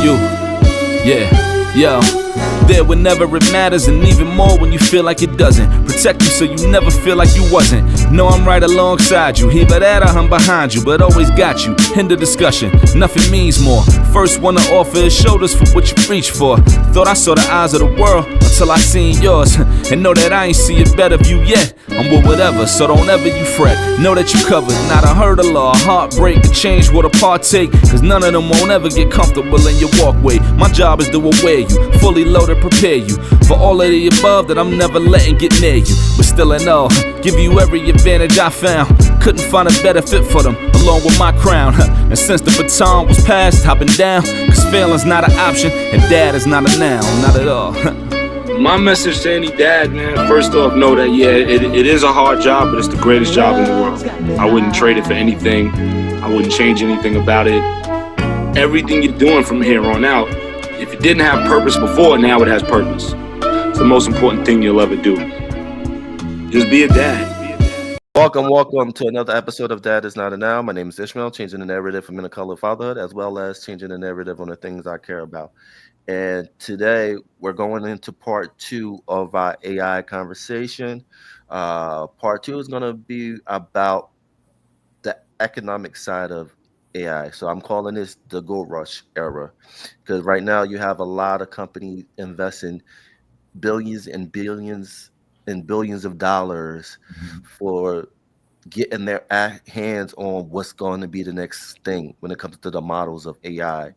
you. Yeah, yo. There whenever it matters, and even more when you feel like it doesn't. Protect you so you never feel like you wasn't. Know I'm right alongside you. Either that or I'm behind you, but always got you. End of discussion, nothing means more. First one to offer is shoulders for what you reach for. Thought I saw the eyes of the world until I seen yours. And know that I ain't see a better view yet. I'm with whatever, so don't ever you fret. Know that you covered, not a hurdle or a heartbreak. A change what a partake, cause none of them won't ever get comfortable in your walkway. My job is to aware you, fully loaded, prepare you for all of the above that I'm never letting get near you. But still in all, give you every advantage I found. Couldn't find a better fit for them, along with my crown. And since the baton was passed, I've been down. Cause failing's not an option, and dad is not a noun, not at all. My message to any dad, man, first off, know that, yeah, it is a hard job, but it's the greatest job in the world. I wouldn't trade it for anything. I wouldn't change anything about it. Everything you're doing from here on out, if it didn't have purpose before, now it has purpose. It's the most important thing you'll ever do. Just be a dad. Welcome to another episode of Dad is Not a Noun. My name is Ishmael, changing the narrative for men of color fatherhood, as well as changing the narrative on the things I care about. And today we're going into part 2 of our AI conversation. Part 2 is going to be about the economic side of AI. So I'm calling this the gold rush era, because right now you have a lot of companies investing billions and billions and billions of dollars for getting their hands on what's going to be the next thing when it comes to the models of AI.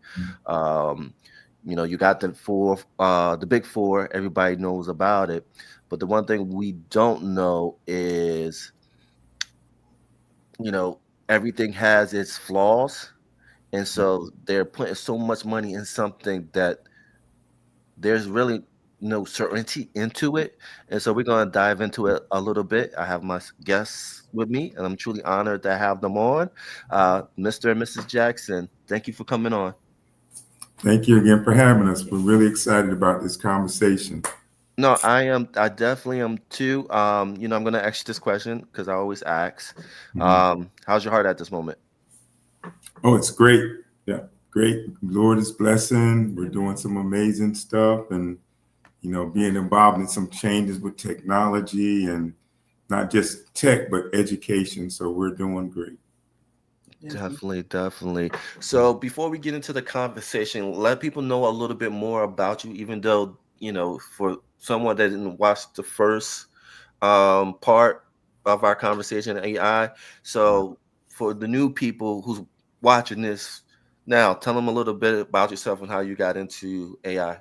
You know, you got the big four, everybody knows about it. But the one thing we don't know is, you know, everything has its flaws. And so they're putting so much money in something that there's really no certainty into it. And so we're going to dive into it a little bit. I have my guests with me, and I'm truly honored to have them on. Mr. and Mrs. Jackson, thank you for coming on. Thank you again for having us. We're really excited about this conversation. No, I definitely am too. You know, I'm going to ask you this question because I always ask. How's your heart at this moment? Oh, it's great. Yeah, great. Lord is blessing. We're doing some amazing stuff, and, you know, being involved in some changes with technology, and not just tech, but education. So we're doing great. Definitely. So before we get into the conversation, let people know a little bit more about you, even though, you know, for someone that didn't watch the first part of our conversation, AI. So for the new people who's watching this now, tell them a little bit about yourself and how you got into AI.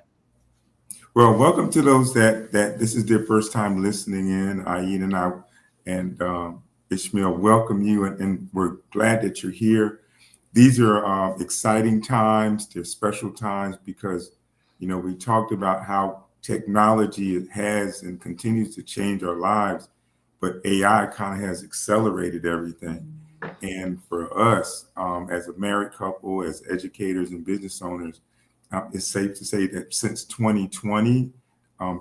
Well, welcome to those that this is their first time listening in. Aida and Ishmael, welcome you, and we're glad that you're here. These are exciting times. They're special times because, you know, we talked about how technology has and continues to change our lives, but AI kind of has accelerated everything. And for us, as a married couple, as educators and business owners, it's safe to say that since 2020,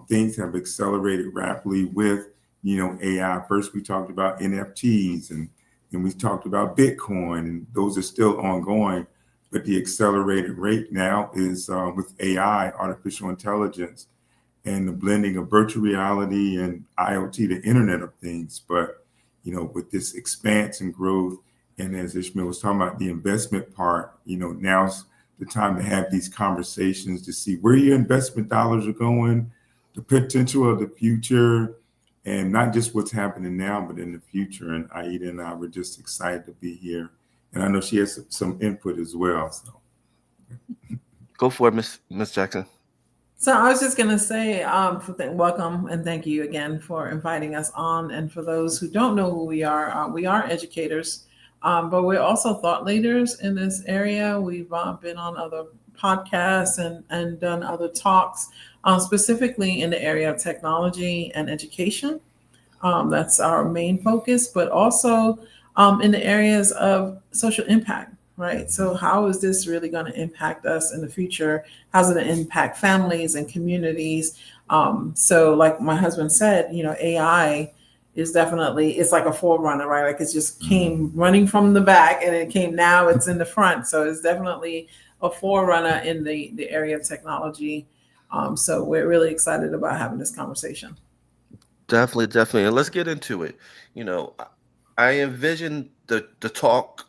things have accelerated rapidly with, you know, AI. First, we talked about NFTs, and we talked about Bitcoin, and those are still ongoing. But the accelerated rate now is with AI, artificial intelligence, and the blending of virtual reality and IoT, the Internet of Things. But, you know, with this expanse and growth, and as Ishmael was talking about the investment part, you know, now's the time to have these conversations to see where your investment dollars are going, the potential of the future, and not just what's happening now, but in the future. And Aida and I were just excited to be here. And I know she has some input as well. So go for it, Miss Jackson. So I was just going to say, welcome and thank you again for inviting us on. And for those who don't know who we are educators, but we're also thought leaders in this area. We've been on other podcasts and done other talks, specifically in the area of technology and education. That's our main focus, but also in the areas of social impact, right? So how is this really going to impact us in the future? How's it going to impact families and communities? So like my husband said, you know, AI is definitely, it's like a forerunner, right? Like it just came running from the back and now it's in the front. So it's definitely a forerunner in the area of technology. So we're really excited about having this conversation. Definitely, definitely. And let's get into it. You know, I envision the talk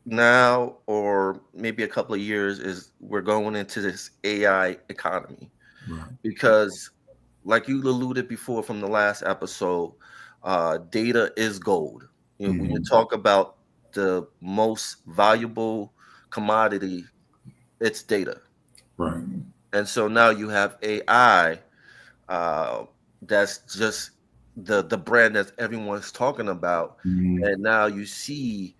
now, or maybe a couple of years, is we're going into this AI economy Right. because, like you alluded before from the last episode, data is gold. You know, when you Mhm. talk about the most valuable commodity, it's data. Right. And so now you have AI, uh, that's just the brand that everyone's talking about, Mhm. and now you see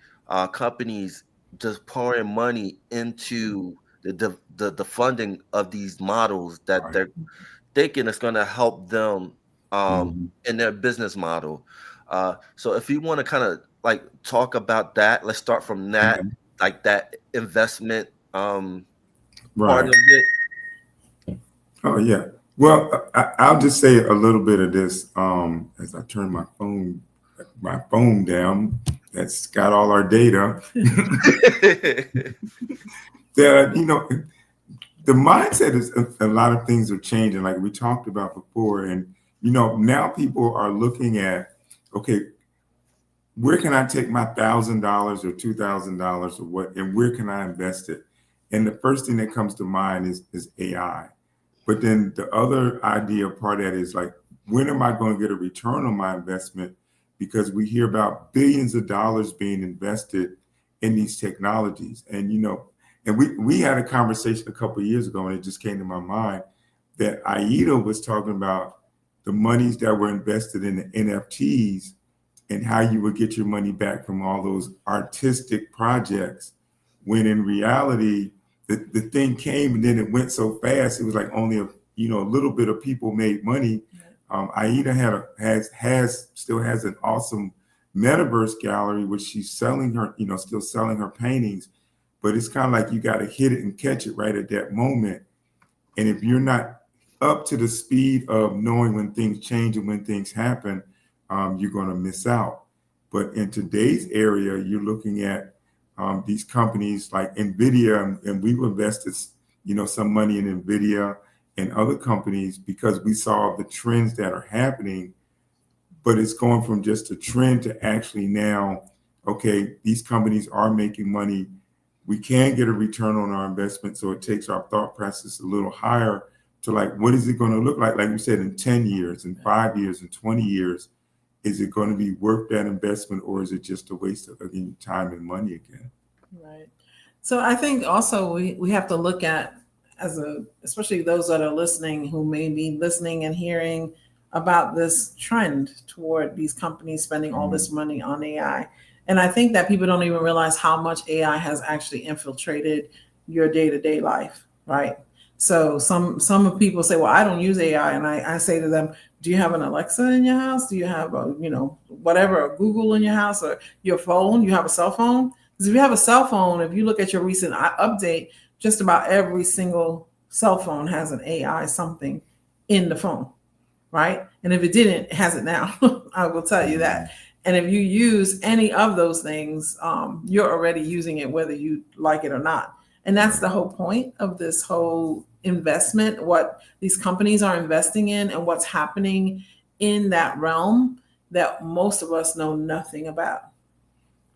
companies just pouring money into the funding of these models that Right. they're thinking is going to help them Mhm. in their business model. So if you want to kind of like talk about that, let's start from that, Okay. like that investment part Right. of it. Oh yeah. Well, I'll just say a little bit of this as I turn my phone down. That's got all our data. That the mindset is a lot of things are changing, like we talked about before, and now people are looking at, okay, where can I take my $1,000 or $2,000 or what, and where can I invest it? And the first thing that comes to mind is AI. But then the other idea part of that is like, when am I going to get a return on my investment? Because we hear about billions of dollars being invested in these technologies. And and we had a conversation a couple of years ago, and it just came to my mind that Aida was talking about the monies that were invested in the NFTs and how you would get your money back from all those artistic projects, when in reality the thing came and then it went so fast, it was like only a little bit of people made money. Aida still has an awesome metaverse gallery, which she's selling her, still selling her paintings, but it's kind of like you got to hit it and catch it right at that moment. And if you're not up to the speed of knowing when things change and when things happen, you're going to miss out. But in today's area, you're looking at these companies like NVIDIA, and we've invested, some money in NVIDIA and other companies because we saw the trends that are happening. But it's going from just a trend to actually now, okay, these companies are making money. We can get a return on our investment. So it takes our thought process a little higher to like, what is it going to look like you said, in 10 years, in 5 years, in 20 years? Is it going to be worth that investment, or is it just a waste of time and money again? Right. So I think also we have to look at, especially those that are listening who may be listening and hearing about this trend toward these companies spending all this money on AI. And I think that people don't even realize how much AI has actually infiltrated your day-to-day life, right? So some people say, well, I don't use AI. And I say to them, do you have an Alexa in your house? Do you have whatever, a Google in your house, or your phone? You have a cell phone? Because if you have a cell phone, if you look at your recent update, just about every single cell phone has an AI something in the phone, right? And if it didn't, it has it now. I will tell you that. And if you use any of those things, you're already using it, whether you like it or not. And that's the whole point of this whole investment, what these companies are investing in and what's happening in that realm that most of us know nothing about.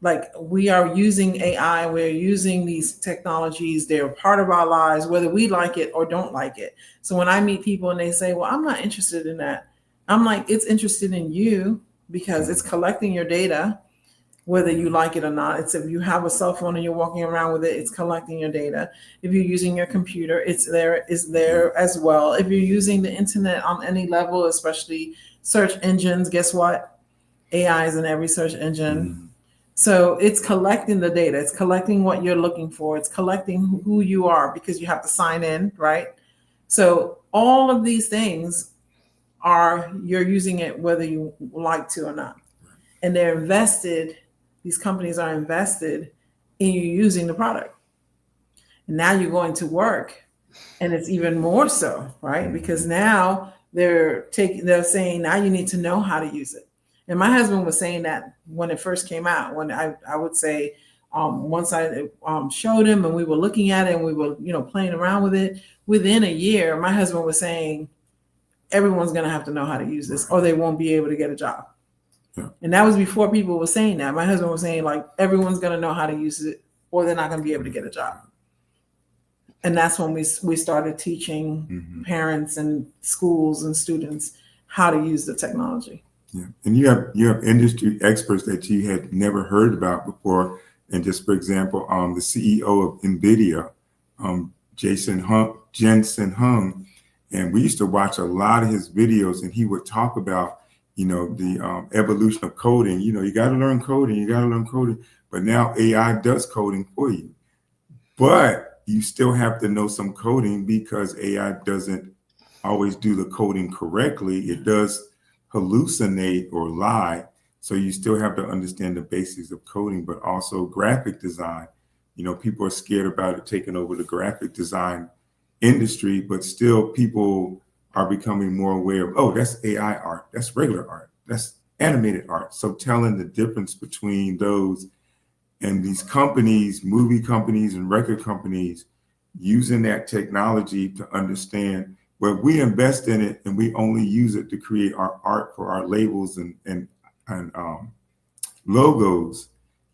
Like, we are using AI, we're using these technologies, they're part of our lives, whether we like it or don't like it. So when I meet people and they say, well, I'm not interested in that, I'm like, it's interested in you because it's collecting your data, whether you like it or not. It's, if you have a cell phone and you're walking around with it, it's collecting your data. If you're using your computer, it's there as well. If you're using the internet on any level, especially search engines, guess what? AI is in every search engine. So it's collecting the data. It's collecting what you're looking for. It's collecting who you are, because you have to sign in, right? So all of these things you're using it whether you like to or not. And they're invested, these companies are invested in you using the product. And now you're going to work, and it's even more so, right? Because now they're saying now you need to know how to use it. And my husband was saying that when it first came out, when I would say, Once I showed him and we were looking at it and we were, playing around with it, within a year, my husband was saying, everyone's going to have to know how to use this or they won't be able to get a job. Yeah. And that was before people were saying that. My husband was saying, like, everyone's going to know how to use it or they're not going to be able to get a job. And that's when we started teaching parents and schools and students how to use the technology. Yeah, and you have industry experts that you had never heard about before. And just for example, the CEO of NVIDIA, Jensen Hung, and we used to watch a lot of his videos, and he would talk about, the evolution of coding. You got to learn coding, but now AI does coding for you. But you still have to know some coding because AI doesn't always do the coding correctly. It does hallucinate or lie. So you still have to understand the basics of coding, but also graphic design. People are scared about it taking over the graphic design industry, but still people are becoming more aware of, oh, that's AI art, that's regular art, that's animated art. So telling the difference between those and these companies, movie companies and record companies, using that technology to understand where we invest in it and we only use it to create our art for our labels and logos,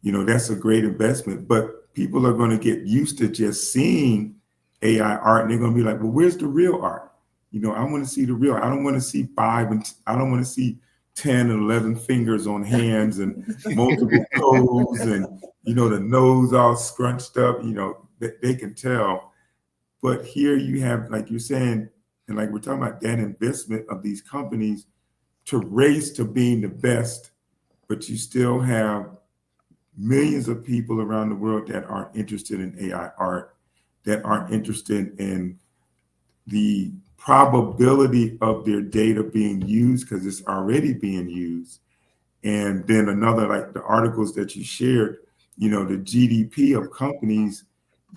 that's a great investment. But people are going to get used to just seeing AI art and they're going to be like, well, where's the real art? I want to see the real. I don't want to see 5 and I don't want to see 10 and 11 fingers on hands and multiple toes and, the nose all scrunched up, they can tell. But here you have, like you're saying, and like we're talking about that investment of these companies to race to being the best, but you still have millions of people around the world that aren't interested in AI art, that aren't interested in the probability of their data being used because it's already being used. And then another, like the articles that you shared, the GDP of companies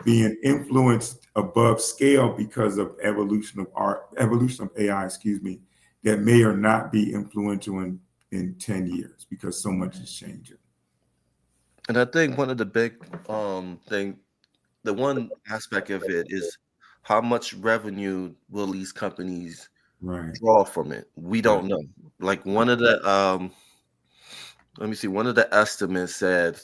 being influenced above scale because of evolution of AI, that may or not be influential in 10 years because so much is changing. And I think one of the big the one aspect of it is how much revenue will these companies draw from it? We don't know. Like one of the one of the estimates said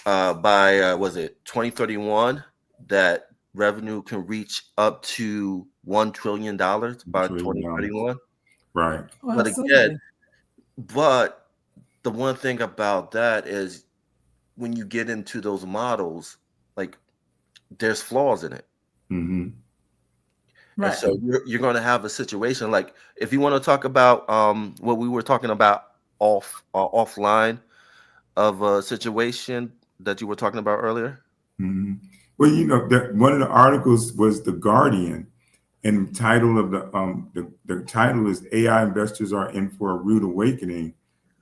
by was it 2031 that revenue can reach up to $1 trillion by 2031. Right. Well, But again, but the one thing about that is when you get into those models, like there's flaws in it. Mm-hmm. Right. And so you're going to have a situation like if you want to talk about what we were talking about offline of a situation that you were talking about earlier. Mm-hmm. Well, one of the articles was The Guardian, and the title of the title is AI Investors Are In for a Rude Awakening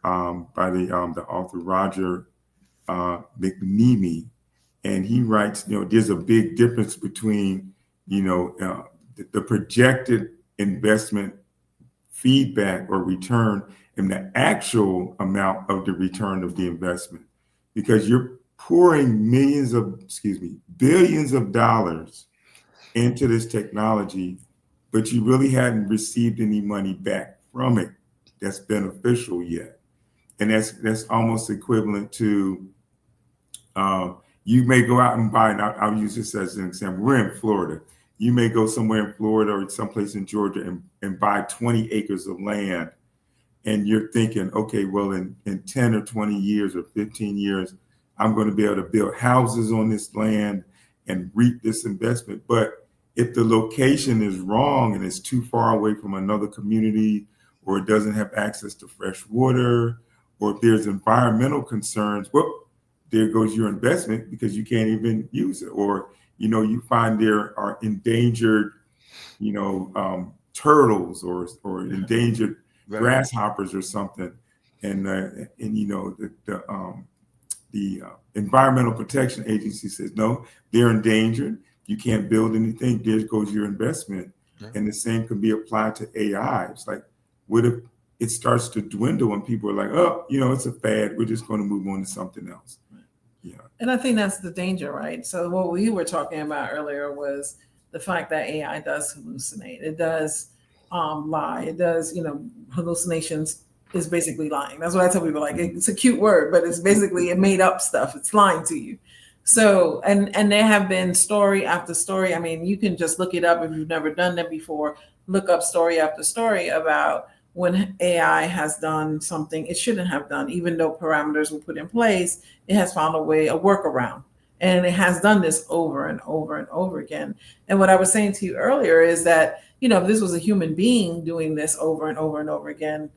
by the author Roger McNamee. And he writes, there's a big difference between, the projected investment feedback or return and the actual amount of the return of the investment, because you're pouring billions of dollars into this technology, but you really hadn't received any money back from it that's beneficial yet. And that's almost equivalent to you may go out and buy, and I'll use this as an example. We're in Florida. You may go somewhere in Florida or someplace in Georgia and buy 20 acres of land. And you're thinking, okay, well, in 10 or 20 years or 15 years, I'm going to be able to build houses on this land and reap this investment. But if the location is wrong and it's too far away from another community, or it doesn't have access to fresh water, or if there's environmental concerns, well, there goes your investment because you can't even use it. Or, you find there are endangered, turtles or endangered grasshoppers or something. And the Environmental Protection Agency says, no, they're endangered. You can't build anything. There goes your investment. Yeah. And the same can be applied to AI. It's like, what if it starts to dwindle and people are like, oh, it's a fad. We're just going to move on to something else. And I think that's the danger, right? So what we were talking about earlier was the fact that AI does hallucinate. It does lie. It does, hallucinations is basically lying. That's what I tell people. Like, it's a cute word, but it's basically it made up stuff. It's lying to you. So, and there have been story after story. I mean, you can just look it up if you've never done that before. Look up story after story about when AI has done something it shouldn't have done, even though parameters were put in place, it has found a workaround. And it has done this over and over and over again. And what I was saying to you earlier is that, if this was a human being doing this over and over and over again,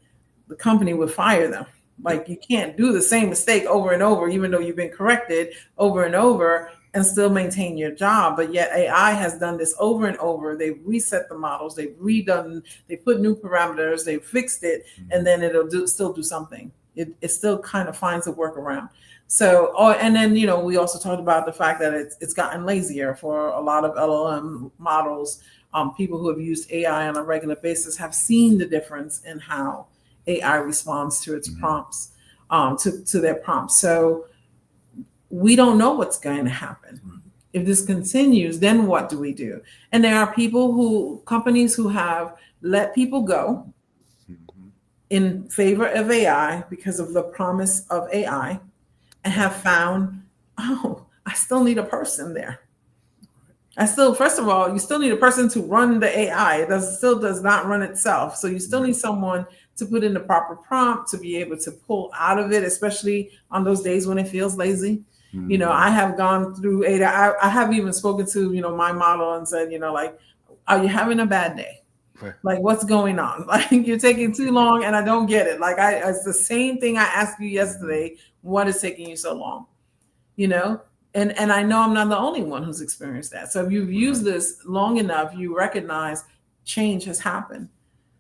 the company would fire them. Like, you can't do the same mistake over and over, even though you've been corrected over and over, and still maintain your job. But yet AI has done this over and over. They've reset the models, they've redone, they put new parameters, they've fixed it, and then it'll still do something. It still kind of finds a workaround. So, and then, we also talked about the fact that it's gotten lazier for a lot of LLM models. People who have used AI on a regular basis have seen the difference in how AI responds to its prompts, to their prompts. So we don't know what's going to happen. If this continues, then what do we do? And there are companies who have let people go in favor of AI because of the promise of AI, and have found, I still need a person there. First of all, you still need a person to run the AI. It still does not run itself. So you still need someone to put in the proper prompt to be able to pull out of it, especially on those days when it feels lazy. I have gone through Ada. I have even spoken to, my model and said, like, are you having a bad day? Right. Like, what's going on? Like, you're taking too long and I don't get it. Like, it's the same thing I asked you yesterday. What is taking you so long? And I know I'm not the only one who's experienced that. So if you've used this long enough, you recognize change has happened.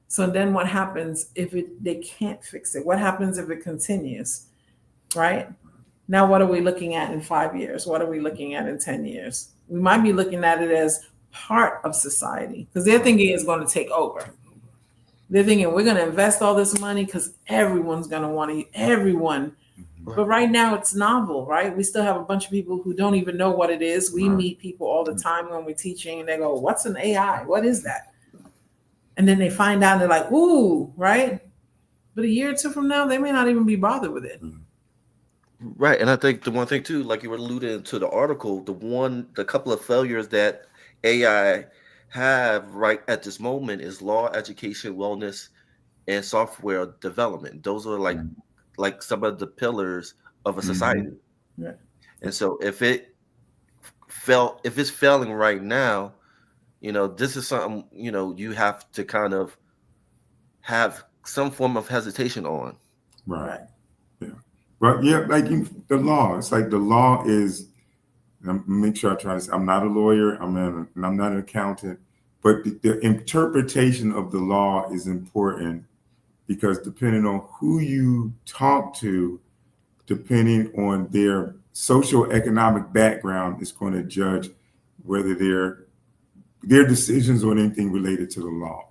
So then what happens if they can't fix it? What happens if it continues, right? Now, what are we looking at in 5 years? What are we looking at in 10 years? We might be looking at it as part of society, because they're thinking it's going to take over. They're thinking we're going to invest all this money because everyone's going to want to, everyone. But right now it's novel, right? We still have a bunch of people who don't even know what it is. We meet people all the time when we're teaching and they go, what's an AI? What is that? And then they find out and they're like, ooh, right? But a year or two from now, they may not even be bothered with it. Right. And I think the one thing too, like you were alluding to the article, the couple of failures that AI have right at this moment is law, education, wellness, and software development. Those are like some of the pillars of a society. Yeah. And so if it's failing right now, this is something, you have to kind of have some form of hesitation on. Right. Yeah. But yeah, like the law, it's like the law is, and make sure I try to say, I'm not a lawyer, I'm not an accountant, but the interpretation of the law is important, because depending on who you talk to, depending on their social economic background, is going to judge whether their decisions on anything related to the law.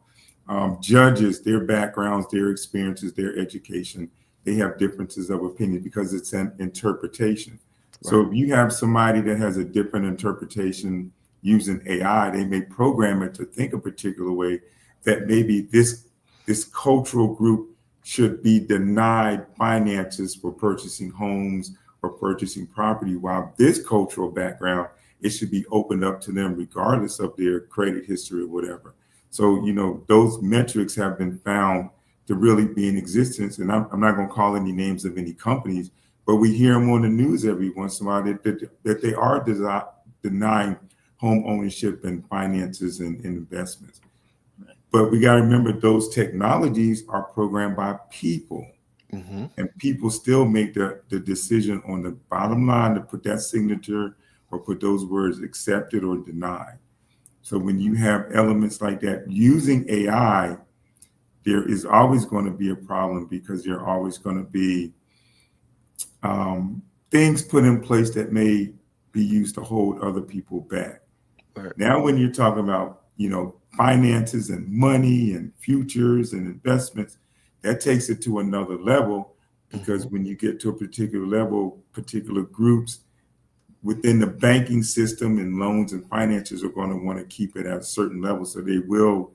Judges, their backgrounds, their experiences, their education, they have differences of opinion because it's an interpretation. Right. So if you have somebody that has a different interpretation using AI, they may program it to think a particular way, that maybe this cultural group should be denied finances for purchasing homes or purchasing property, while this cultural background, it should be opened up to them regardless of their credit history or whatever. So, those metrics have been found to really be in existence. And I'm not going to call any names of any companies, but we hear them on the news every once in a while that they are denying home ownership and finances and investments. But we got to remember, those technologies are programmed by people, and people still make the decision on the bottom line to put that signature or put those words accepted or denied. So when you have elements like that using AI, there is always going to be a problem, because there are always going to be things put in place that may be used to hold other people back. Right. Now, when you're talking about, finances and money and futures and investments, that takes it to another level, because when you get to a particular level, particular groups within the banking system and loans and finances are going to want to keep it at a certain level. So they will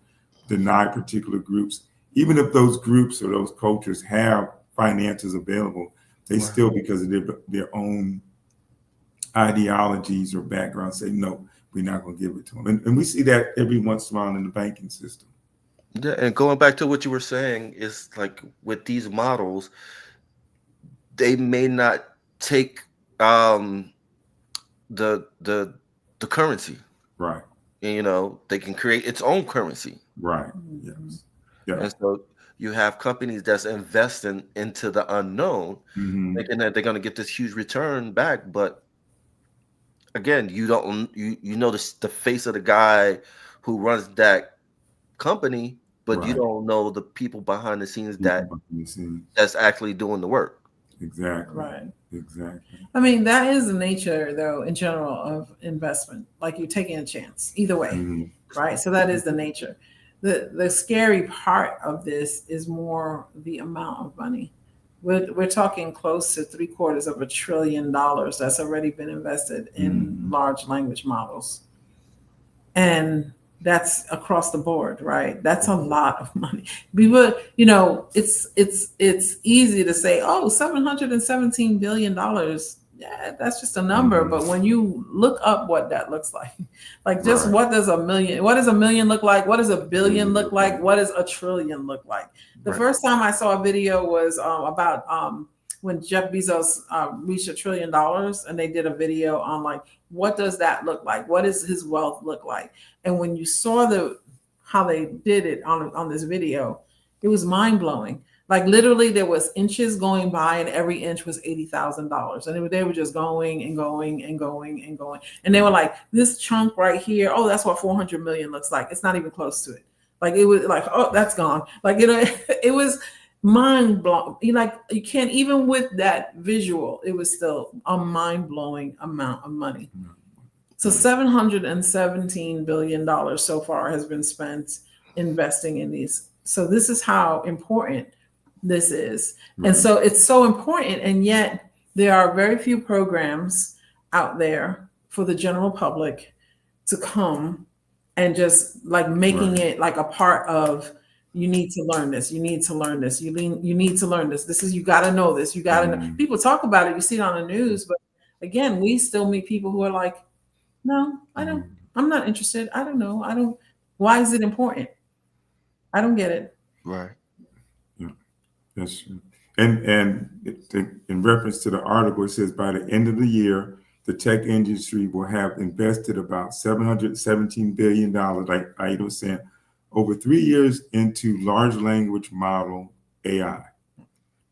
deny particular groups, even if those groups or those cultures have finances available, they still, because of their own ideologies or backgrounds, say, no, we're not going to give it to them. And we see that every once in a while in the banking system. Yeah, and going back to what you were saying is like with these models, they may not take the currency. Right. And, they can create its own currency. Right. Yes. Yeah. And so you have companies that's investing into the unknown, thinking that they're going to get this huge return back. But again, you know the face of the guy who runs that company, but you don't know the people behind the scenes that's actually doing the work. Exactly. Right. Exactly. I mean, that is the nature, though, in general of investment. Like you're taking a chance either way, right? So that is the nature. The scary part of this is more the amount of money. We're talking close to $750 billion that's already been invested in large language models, and that's across the board, right? That's a lot of money. People, it's easy to say, oh, $717 billion. Yeah, that's just a number. But when you look up what that looks like just what does a million look like? What does a billion look like? What does a trillion look like? The first time I saw a video was about when Jeff Bezos reached $1 trillion, and they did a video on like, what does that look like? What does his wealth look like? And when you saw how they did it on this video, it was mind blowing. Like literally there was inches going by and every inch was $80,000. And they were just going and going and going and going. And they were like, this chunk right here, oh, that's what 400 million looks like. It's not even close to it. Like it was like, oh, that's gone. Like, it was mind blowing. You can't, even with that visual, it was still a mind blowing amount of money. So $717 billion so far has been spent investing in these. So this is how important this is. And so it's so important. And yet there are very few programs out there for the general public to come and just like making it like a part of, you need to learn this. You need to learn this. You need to learn this. This is, you got to know this. You got to know. People talk about it. You see it on the news. But again, we still meet people who are like, no, I don't. I'm not interested. I don't know. Why is it important? I don't get it. Right. Yeah, that's true. And in reference to the article, it says by the end of the year, the tech industry will have invested about $717 billion, like Aida was saying, over 3 years into large language model AI.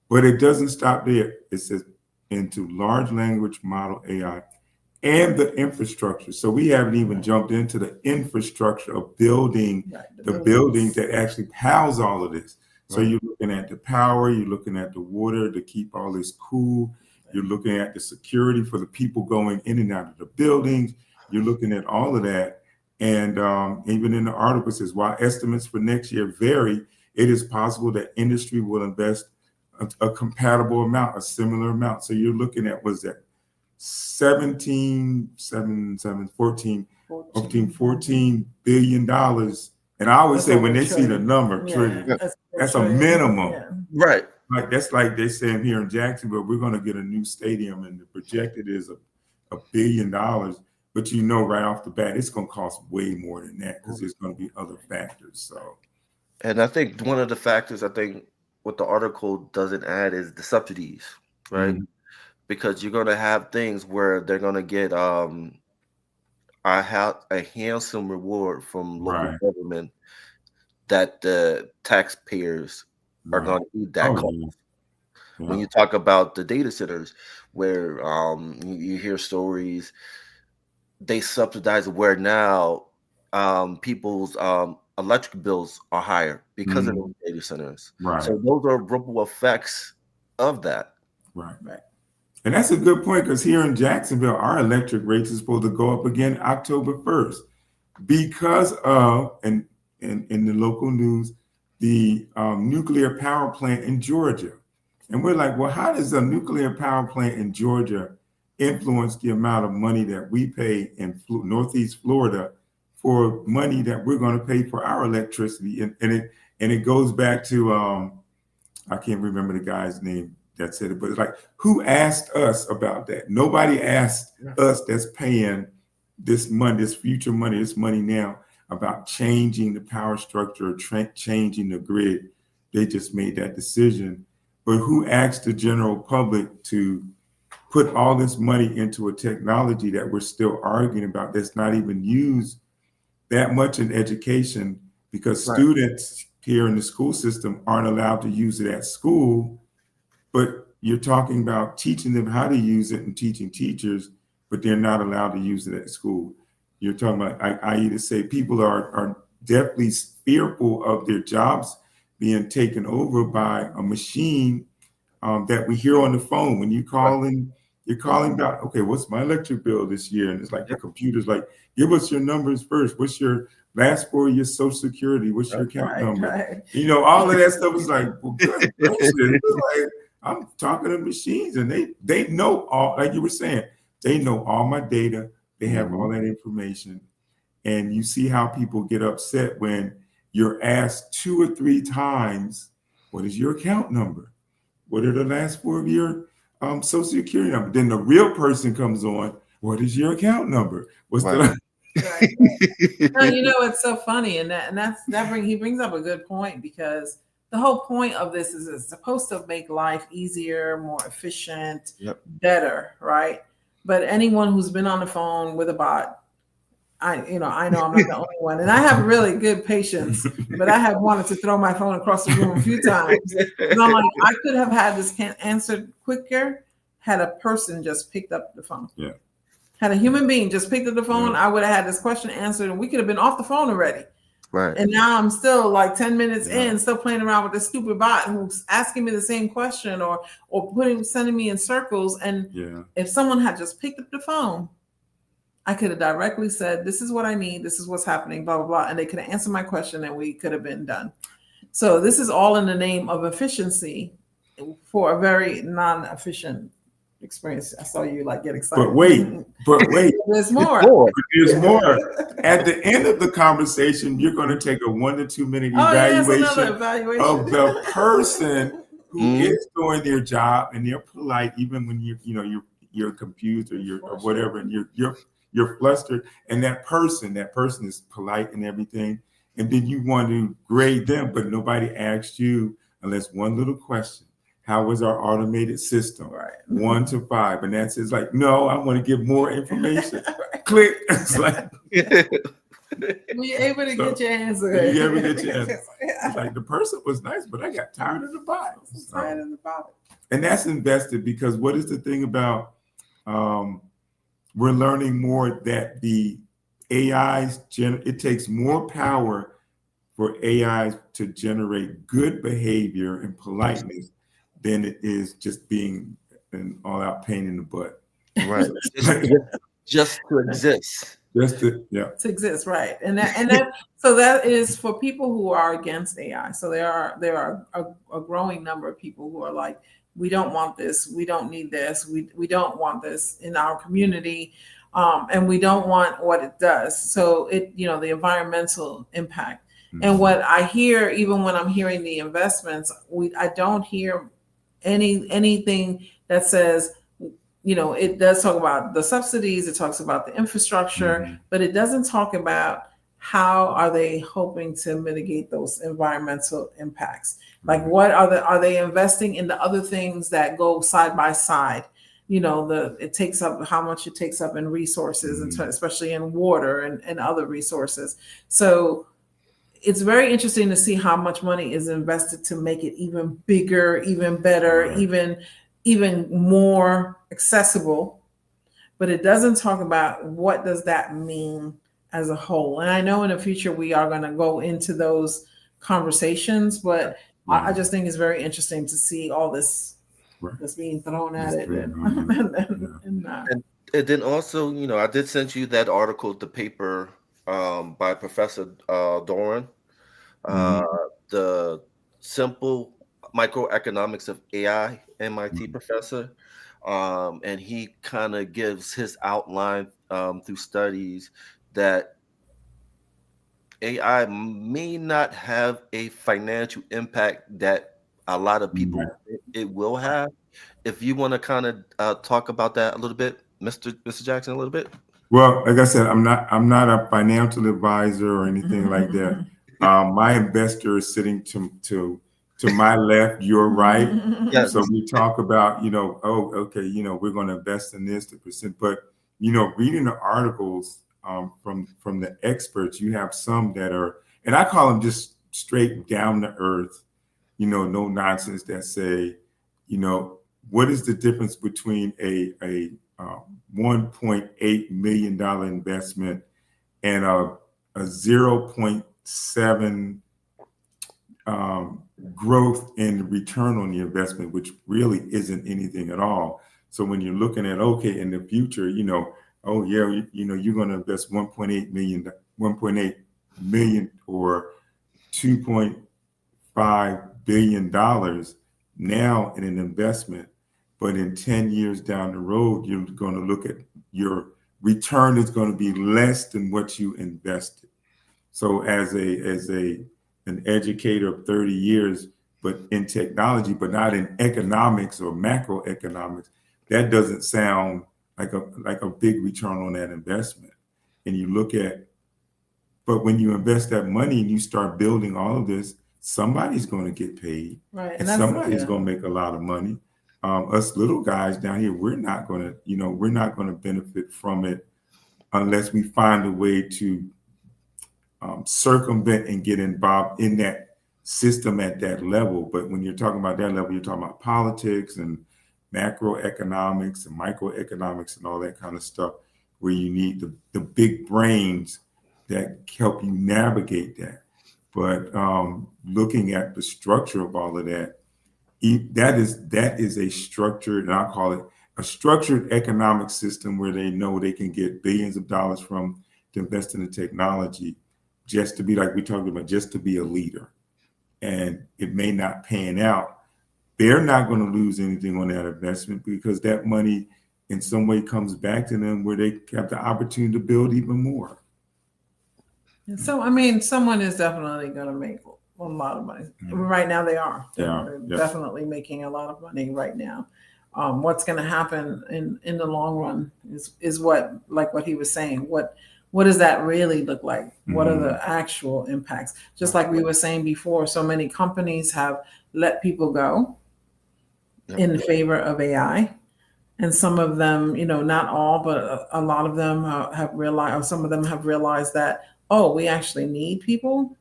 But it doesn't stop there. It says into large language model AI and the infrastructure. So we haven't even jumped into the infrastructure of building the buildings that actually house all of this. So you're looking at the power, you're looking at the water to keep all this cool. You're looking at the security for the people going in and out of the buildings. You're looking at all of that. And even in the article it says, while estimates for next year vary, it is possible that industry will invest a compatible amount, a similar amount. So you're looking at, what's that? $14 billion. And I always say when they see the number, trillion, that's a minimum. Yeah. Right. Like that's like they saying here in Jacksonville, we're going to get a new stadium, and the projected is $1 billion. But right off the bat, it's going to cost way more than that because there's going to be other factors. So, and I think one of the factors what the article doesn't add is the subsidies, right? Because you're going to have things where they're going to get a handsome reward from local government that the taxpayers are going to eat that cost. Yeah. When you talk about the data centers where you hear stories, they subsidize where now people's electric bills are higher because of those data centers. Right. So those are ripple effects of that. Right. And that's a good point, because here in Jacksonville, our electric rates is supposed to go up again October 1st because of, and in the local news, the nuclear power plant in Georgia. And we're like, well, how does a nuclear power plant in Georgia influence the amount of money that we pay in Northeast Florida for money that we're going to pay for our electricity. And it goes back to, I can't remember the guy's name that said it, but it's like, who asked us about that? Nobody asked us that's paying this money, this future money, this money now, about changing the power structure, changing the grid. They just made that decision. But who asked the general public to put all this money into a technology that we're still arguing about, that's not even used that much in education, because students here in the school system aren't allowed to use it at school, but you're talking about teaching them how to use it and teaching teachers, but they're not allowed to use it at school. You're talking about, I either say people are definitely fearful of their jobs being taken over by a machine that we hear on the phone. When you call in, you're calling about, okay, what's my electric bill this year? And it's like the computer's like, give us your numbers first. What's your last four of your social security? What's your account number? Right. You know, all of that stuff is like, well, good gracious. Like, I'm talking to machines, and they know all, like you were saying, they know all my data. They have all that information. And you see how people get upset when you're asked 2 or 3 times, what is your account number? What are the last 4 of your social security number? Then the real person comes on, what is your account number? What's the No, you know, it's so funny, and he brings up a good point, because the whole point of this is it's supposed to make life easier, more efficient, better, right? But anyone who's been on the phone with a bot, I know I'm not the only one, and I have really good patience, but I have wanted to throw my phone across the room a few times. And I'm like, I could have had this answered quicker had a person just picked up the phone. Yeah. Had a human being just picked up the phone, I would have had this question answered, and we could have been off the phone already. Right. And now I'm still like 10 minutes in, still playing around with this stupid bot who's asking me the same question or sending me in circles. And if someone had just picked up the phone, I could have directly said, this is what I need, this is what's happening, blah, blah, blah. And they could have answered my question, and we could have been done. So this is all in the name of efficiency for a very non-efficient experience. I saw you like get excited. But wait, there's more. There's more. At the end of the conversation, you're going to take a 1 to 2 minute evaluation of the person who is doing their job, and they're polite, even when you're confused or whatever, and you're flustered, and that person is polite and everything, and then you want to grade them, but nobody asked you unless one little question. How was our automated system? 1 to 5. And that's it's like, no, I want to give more information. Click. It's like You're able to get your answer. You ever get your answer. It's like the person was nice, but I got tired of the bot. And that's invested, because what is the thing about we're learning more that the AIs it takes more power for AIs to generate good behavior and politeness than it is just being an all-out pain in the butt. Right. just to exist. To exist, right? And that so that is for people who are against AI. So there are a growing number of people who are like, we don't want this, we don't need this, we don't want this in our community, and we don't want what it does. So the environmental impact. And what I hear, even when I'm hearing the investments, I don't hear anything that says, it does talk about the subsidies, it talks about the infrastructure, but it doesn't talk about how are they hoping to mitigate those environmental impacts. Like, what are they investing in the other things that go side by side? It takes up how much it takes up in resources, and especially in water and other resources. So it's very interesting to see how much money is invested to make it even bigger, even better, even more accessible. But it doesn't talk about what does that mean as a whole. And I know in the future we are going to go into those conversations, but I just think it's very interesting to see all this that's being thrown at it. And then also, I did send you that article, the paper by Professor Doran, the simple microeconomics of AI MIT professor. And he kind of gives his outline through studies that AI may not have a financial impact that a lot of people think it will have. If you want to kind of talk about that a little bit, Mr. Jackson, a little bit. Well, like I said, I'm not a financial advisor or anything like that. My investor is sitting to my left, your right. Yes. So we talk about, oh, okay, we're going to invest in this, the percent. But reading the articles from the experts, you have some that are, and I call them just straight down to earth, no nonsense, that say, what is the difference between a $1.8 million investment and a 0.7 growth in return on the investment, which really isn't anything at all. So when you're looking at, okay, in the future, oh yeah, you're going to invest 1.8 million or $2.5 billion now in an investment, but in 10 years down the road, you're going to look at your return is going to be less than what you invested. So as an educator of 30 years, but in technology, but not in economics or macroeconomics, that doesn't sound like a big return on that investment. And you look at, but when you invest that money and you start building all of this, somebody's going to get paid, Right. and somebody's going to make a lot of money. Us little guys down here, we're not going to benefit from it unless we find a way to circumvent and get involved in that system at that level. But when you're talking about that level, you're talking about politics and macroeconomics and microeconomics and all that kind of stuff, where you need the big brains that help you navigate that. But looking at the structure of all of that, that is a structured, and I call it a structured economic system where they know they can get billions of dollars from to invest in the technology, just to be, like we talked about, just to be a leader. And it may not pan out. They're not going to lose anything on that investment because that money in some way comes back to them where they have the opportunity to build even more. So, I mean, someone is definitely going to make a lot of money. Right now they are. They're definitely making a lot of money right now. What's going to happen in the long run is what he was saying. What does that really look like? What are the actual impacts? Just like we were saying before, so many companies have let people go in favor of AI. And some of them, not all, but a lot of them have realized, or some of them have realized that, oh, we actually need people.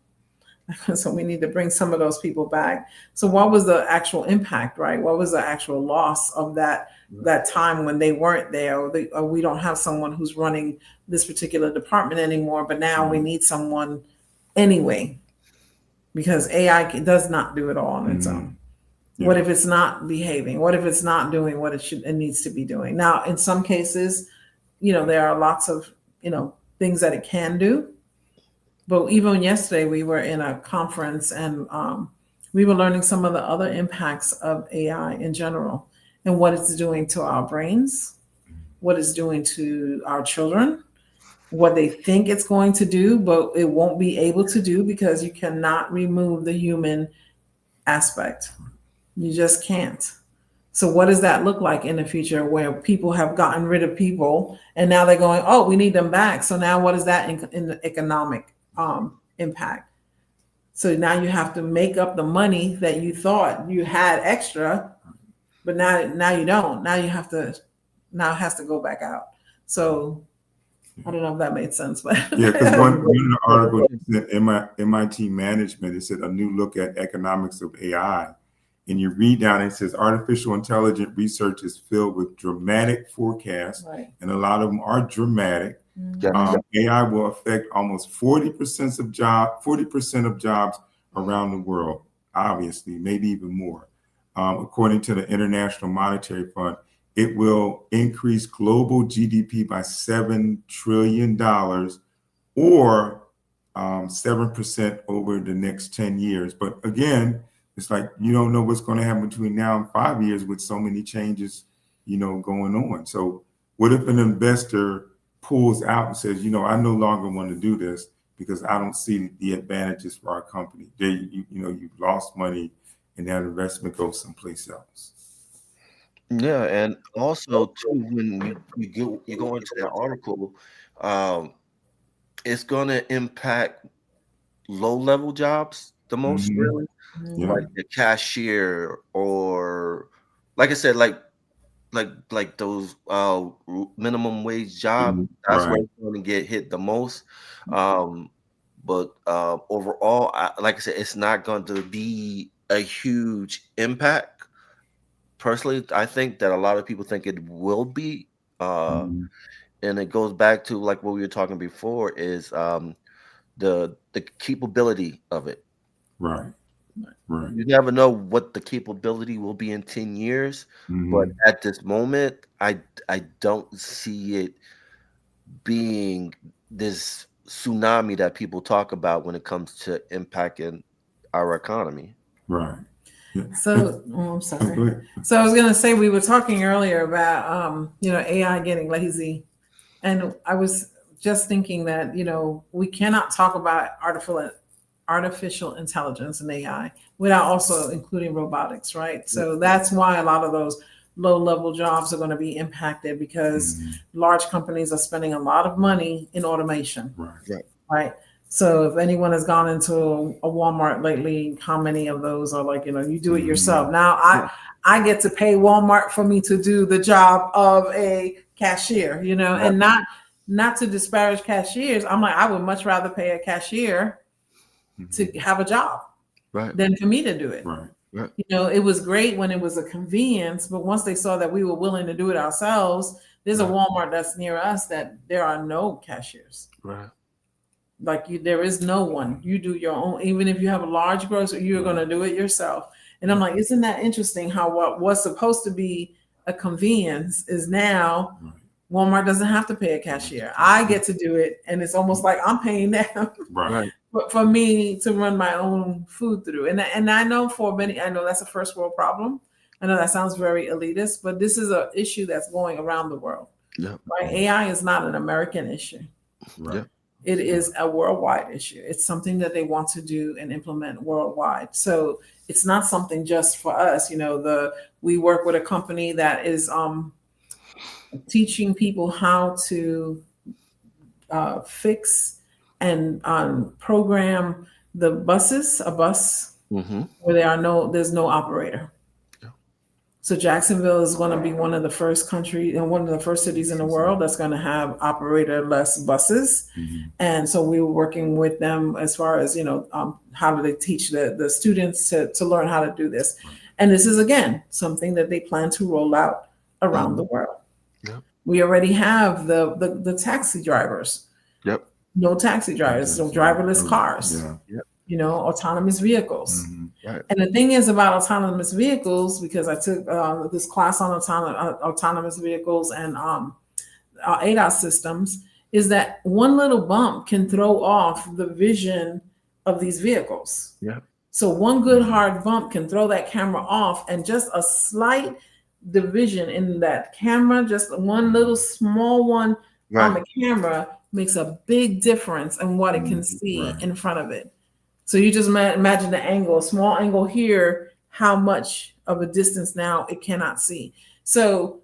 So we need to bring some of those people back. So what was the actual impact, right? What was the actual loss of that time when they weren't there, or we don't have someone who's running this particular department anymore, but now we need someone anyway, because AI does not do it all on its own. Yeah. What if it's not behaving? What if it's not doing what it needs to be doing? Now, in some cases, there are lots of, things that it can do. But even yesterday, we were in a conference and we were learning some of the other impacts of AI in general and what it's doing to our brains, what it's doing to our children, what they think it's going to do, but it won't be able to do because you cannot remove the human aspect. You just can't. So what does that look like in the future where people have gotten rid of people and now they're going, oh, we need them back. So now what is that in the economic impact? So now you have to make up the money that you thought you had extra, but now you don't. Now it has to go back out. So I don't know if that made sense, but yeah, because one of the articles in MIT management, it said a new look at economics of AI. And you read down, it says artificial intelligence research is filled with dramatic forecasts, right. And a lot of them are dramatic. AI will affect almost 40% of jobs around the world, obviously, maybe even more. According to the International Monetary Fund, it will increase global GDP by $7 trillion or 7% over the next 10 years. But again, it's like you don't know what's going to happen between now and 5 years with so many changes, going on. So what if an investor pulls out and says, I no longer want to do this because I don't see the advantages for our company. You've lost money and that investment goes someplace else. Yeah, and also too, when you go into that article, it's going to impact low level jobs the most, Mhm. really, Yeah. like the cashier, or like I said, like those minimum wage job. That's where Right. it's going to get hit the most. Um, but overall, like I said, it's not going to be a huge impact. Personally, I think that a lot of people think it will be. Uh, Mhm. and it goes back to like what we were talking before, is the capability of it. Right. Right. You never know what the capability will be in 10 years, but Mhm. at this moment, I don't see it being this tsunami that people talk about when it comes to impacting our economy. Right. Yeah. So, I'm Oh, sorry. go ahead. So I was going to say, we were talking earlier about, AI getting lazy. And I was just thinking that, we cannot talk about artificial intelligence and AI without also including robotics, right? So that's why a lot of those low level jobs are going to be impacted, because large companies are spending a lot of money in automation, Right. right? So if anyone has gone into a Walmart lately, how many of those are like, you do it yourself? Now I get to pay Walmart for me to do the job of a cashier, and not to disparage cashiers. I'm like, I would much rather pay a cashier to have a job Right. than for me to do it. Right. Right. It was great when it was a convenience, but once they saw that we were willing to do it ourselves, there's a Walmart that's near us that there are no cashiers. Right. Like there is no one. You do your own. Even if you have a large grocery, you're going to do it yourself. And I'm like, isn't that interesting how what was supposed to be a convenience is now Walmart doesn't have to pay a cashier. I get to do it, and it's almost like I'm paying them Right. for me to run my own food through. And I know for many, I know that's a first world problem. I know that sounds very elitist, but this is an issue that's going around the world. Yeah. Right? AI is not an American issue. Right. Yeah. It is a worldwide issue. It's something that they want to do and implement worldwide. So it's not something just for us. We work with a company that is teaching people how to fix and program the buses, a bus where there's no operator. So Jacksonville is going to be one of the first country and one of the first cities in the world that's going to have operator-less buses. And so we were working with them as far as, how do they teach the students to learn how to do this. And this is, again, something that they plan to roll out around the world. Yep. We already have the taxi drivers. Yep. No taxi drivers, so driverless cars. Yeah. Yep. Autonomous vehicles. Right. And the thing is about autonomous vehicles, because I took this class on autonomous vehicles and ADAS systems, is that one little bump can throw off the vision of these vehicles. Yeah. So one good hard bump can throw that camera off, and just a slight division in that camera, just one little small one on the camera, makes a big difference in what it can see in front of it. So you just imagine the angle, a small angle here, how much of a distance now it cannot see. So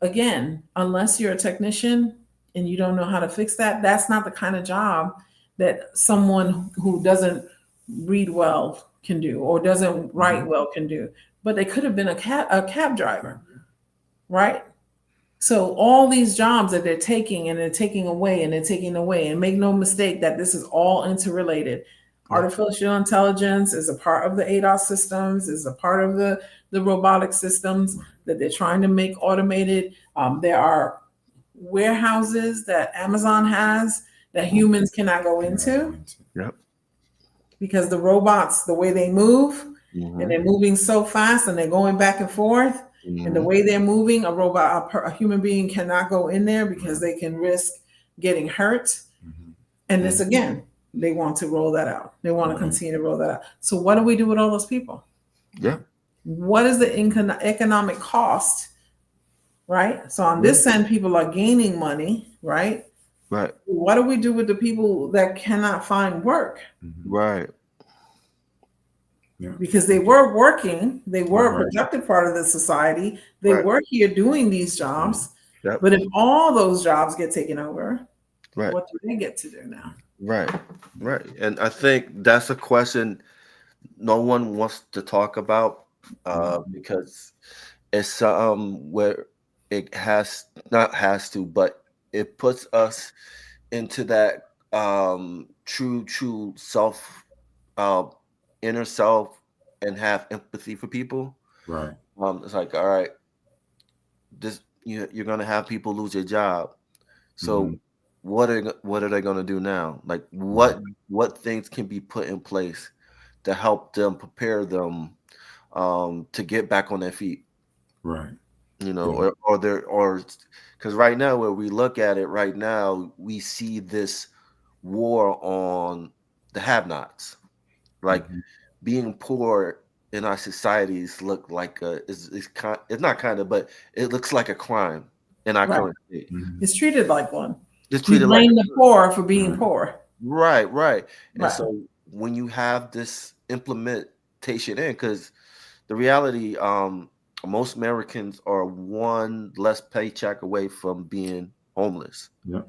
again, unless you're a technician and you don't know how to fix that, that's not the kind of job that someone who doesn't read well can do, or doesn't write well can do. But they could have been a cab driver, right? So all these jobs that they're taking and they're taking away and they're taking away, and make no mistake that this is all interrelated. Artificial intelligence is a part of the ADAS systems, is a part of the robotic systems that they're trying to make automated. There are warehouses that Amazon has that humans cannot go into. Yep. Because the robots, the way they move, and they're moving so fast and they're going back and forth, and the way they're moving, a human being cannot go in there because they can risk getting hurt. And this, again, they want to roll that out. They want to continue to roll that out. So what do we do with all those people? Yeah. What is the economic cost, right? So on this end, people are gaining money, right? Right. What do we do with the people that cannot find work? Right. Yeah. Because they were working, they were a Right. productive part of the society, they Right. were here doing these jobs. Yep. But if all those jobs get taken over, Right. what do they get to do now? Right. Right. And I think that's a question no one wants to talk about because it's where it has not has to, but it puts us into that true self, uh, inner self, and have empathy for people. Right. It's like, all right, this you're gonna have people lose their job. So what are they gonna do now? Like what things can be put in place to help them prepare them to get back on their feet? Right. You know, or because right now where we look at it right now, we see this war on the have-nots. Like being poor in our societies look like it's not kind of, but it looks like a crime in our Right. current state. It's treated like one. It's We treated like blame the poor for being poor. right. And Right. so when you have this implementation in, because the reality, most Americans are one less paycheck away from being homeless. Yep.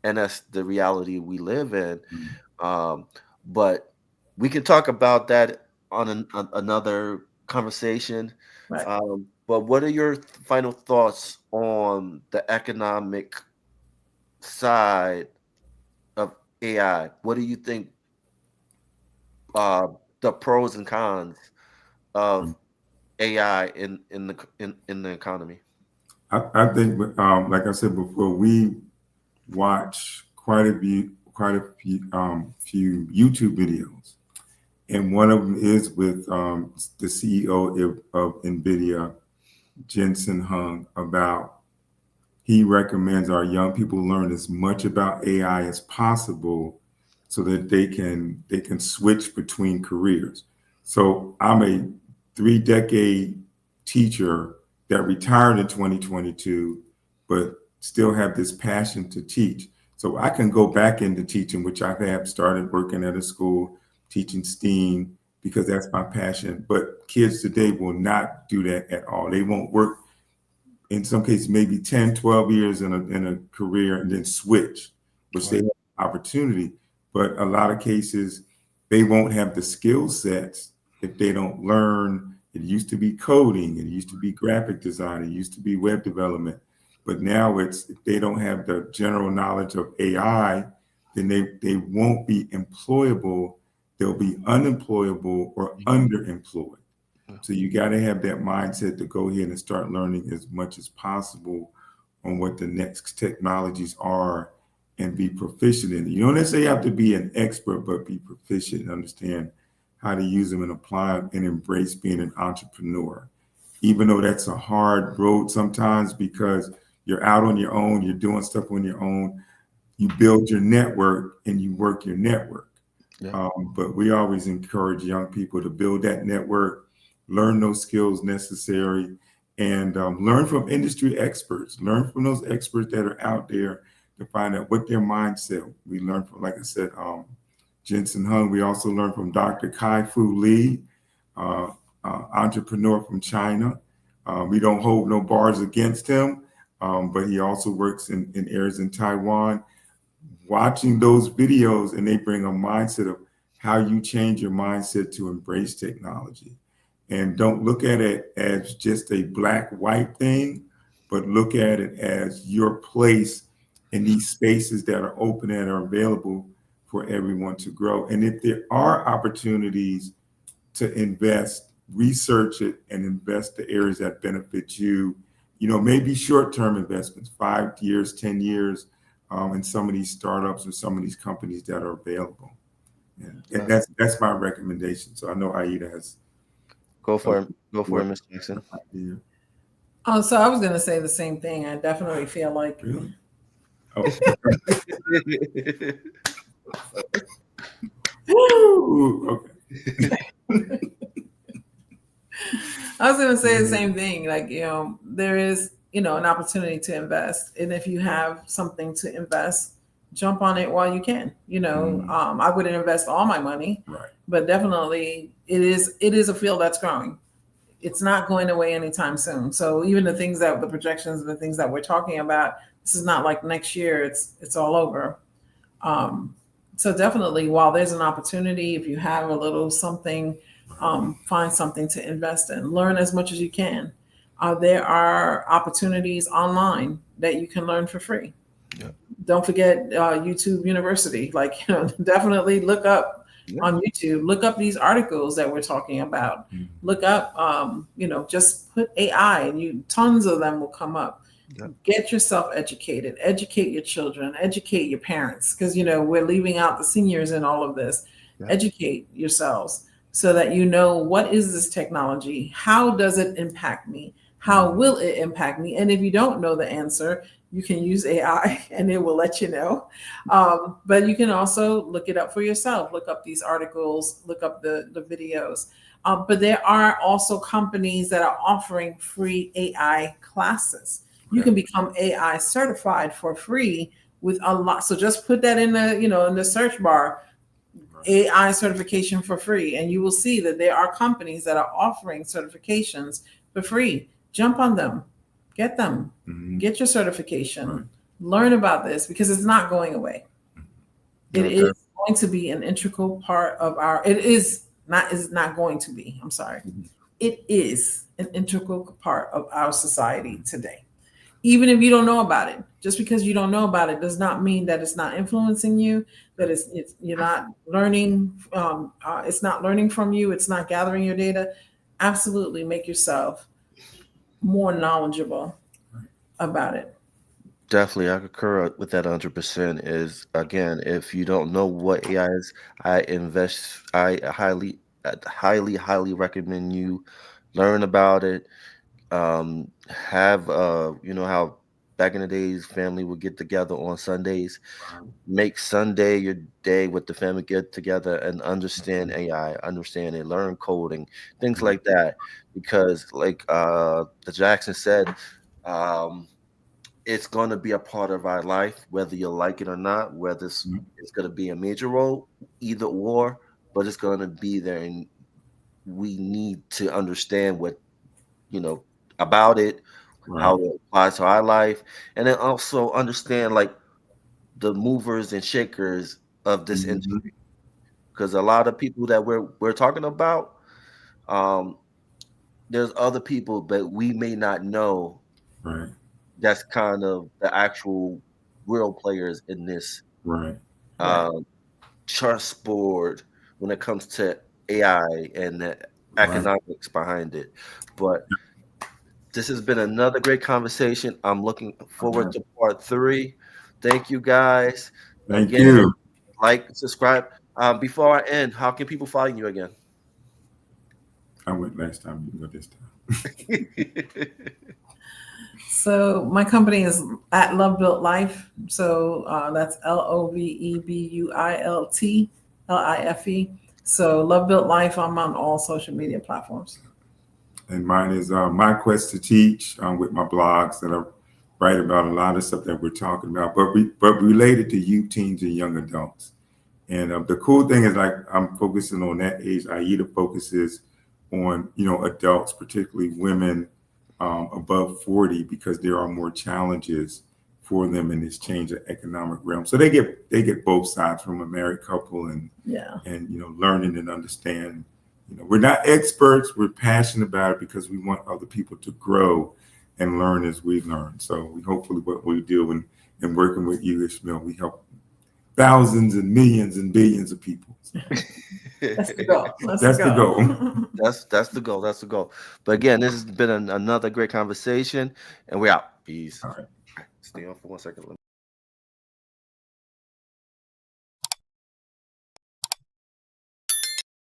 And that's the reality we live in. But we can talk about that on another conversation. Right. But what are your final thoughts on the economic side of AI? What do you think the pros and cons of AI in the economy? I think, like I said before, we watch quite a few YouTube videos, and one of them is with the CEO of NVIDIA, Jensen Hung, about he recommends our young people learn as much about AI as possible so that they can switch between careers. So I'm a 3-decade teacher that retired in 2022, but still have this passion to teach. So I can go back into teaching, which I have started working at a school, teaching STEAM, because that's my passion. But kids today will not do that at all. They won't work, in some cases, maybe 10, 12 years in a career and then switch, which they have opportunity. But a lot of cases, they won't have the skill sets if they don't learn. It used to be coding, it used to be graphic design, it used to be web development. But now if they don't have the general knowledge of AI, then they won't be employable. They'll be unemployable or underemployed. So you got to have that mindset to go ahead and start learning as much as possible on what the next technologies are and be proficient in it. You don't necessarily have to be an expert, but be proficient and understand how to use them and apply them and embrace being an entrepreneur. Even though that's a hard road sometimes because you're out on your own, you're doing stuff on your own, you build your network and you work your network. Yeah. But we always encourage young people to build that network, learn those skills necessary, and learn from industry experts. Learn from those experts that are out there to find out what their mindset. We learn from, like I said, Jensen Hung. We also learn from Dr. Kai-Fu Lee, entrepreneur from China. We don't hold no bars against him, but he also works in areas in Taiwan. Watching those videos, and they bring a mindset of how you change your mindset to embrace technology. And don't look at it as just a black-white thing, but look at it as your place in these spaces that are open and are available for everyone to grow. And if there are opportunities to invest, research it and invest the areas that benefit you, maybe short-term investments, 5 years, 10 years, in some of these startups or some of these companies that are available. And that's my recommendation. So I know Aida has. Go for it, Ms. Jackson. Yeah. Oh, so I was going to say the same thing. I definitely feel like. Really? Oh. Ooh, okay. I was going to say the same thing. Like, there is, an opportunity to invest. And if you have something to invest, jump on it while you can. I wouldn't invest all my money, Right. but definitely it is a field that's growing. It's not going away anytime soon. So even the projections and the things that we're talking about, this is not like next year, it's all over. So definitely, while there's an opportunity, if you have a little something, find something to invest in. Learn as much as you can. There are opportunities online that you can learn for free. Yeah. Don't forget YouTube University. Like, definitely look up on YouTube. Look up these articles that we're talking about. Look up, just put AI, and tons of them will come up. Get yourself educated, educate your children, educate your parents, because we're leaving out the seniors in all of this. Educate yourselves so that what is this technology? How does it impact me? How will it impact me? And if you don't know the answer, you can use AI and it will let you know. But you can also look it up for yourself. Look up these articles, look up the videos. But there are also companies that are offering free AI classes. You can become AI certified for free with a lot. So just put that in the search bar, AI certification for free, and you will see that there are companies that are offering certifications for free. Jump on them, get them, get your certification, learn about this, because it's not going away. It is going to be an integral part of it is not going to be, I'm sorry. It is an integral part of our society today. Even if you don't know about it, just because you don't know about it does not mean that it's not influencing you, that you're not learning, it's not learning from you, it's not gathering your data. Absolutely make yourself more knowledgeable about it. Definitely, I concur with that 100%. Is again, if you don't know what AI is, I highly recommend you learn about it. Have how back in the days family would get together on Sundays. Make Sunday your day with the family, get together and understand AI, understand it, learn coding, things like that. Because like the Jackson said, it's going to be a part of our life, whether you like it or not, whether it's going to be a major role, either or, but it's going to be there. And we need to understand what, about it, how it applies to our life, and then also understand like the movers and shakers of this industry. Because a lot of people that we're talking about, there's other people, but we may not know. Right. That's kind of the actual real players in this chessboard when it comes to AI and the economics behind it. But this has been another great conversation. I'm looking forward to part 3. Thank you, guys. Thank you. Like, subscribe. Before I end, how can people find you again? I went last time. You can go this time. So my company is at Love Built Life. So that's LOVEBUILT So Love Built Life. I'm on all social media platforms. And mine is My Quest to Teach, with my blogs that I write about a lot of stuff that we're talking about, but related to youth, teens, and young adults. And the cool thing is, like, I'm focusing on that age. Aida focuses on adults, particularly women above 40, because there are more challenges for them in this change of economic realm. So they get both sides from a married couple and learning and understand. We're not experts. We're passionate about it because we want other people to grow and learn as we learn. So hopefully what we do in working with you, Ishmael, we help thousands and millions and billions of people. That's the goal. That's the goal. But again, this has been another great conversation, and we're out. Peace. All right. Stay on for 1 second.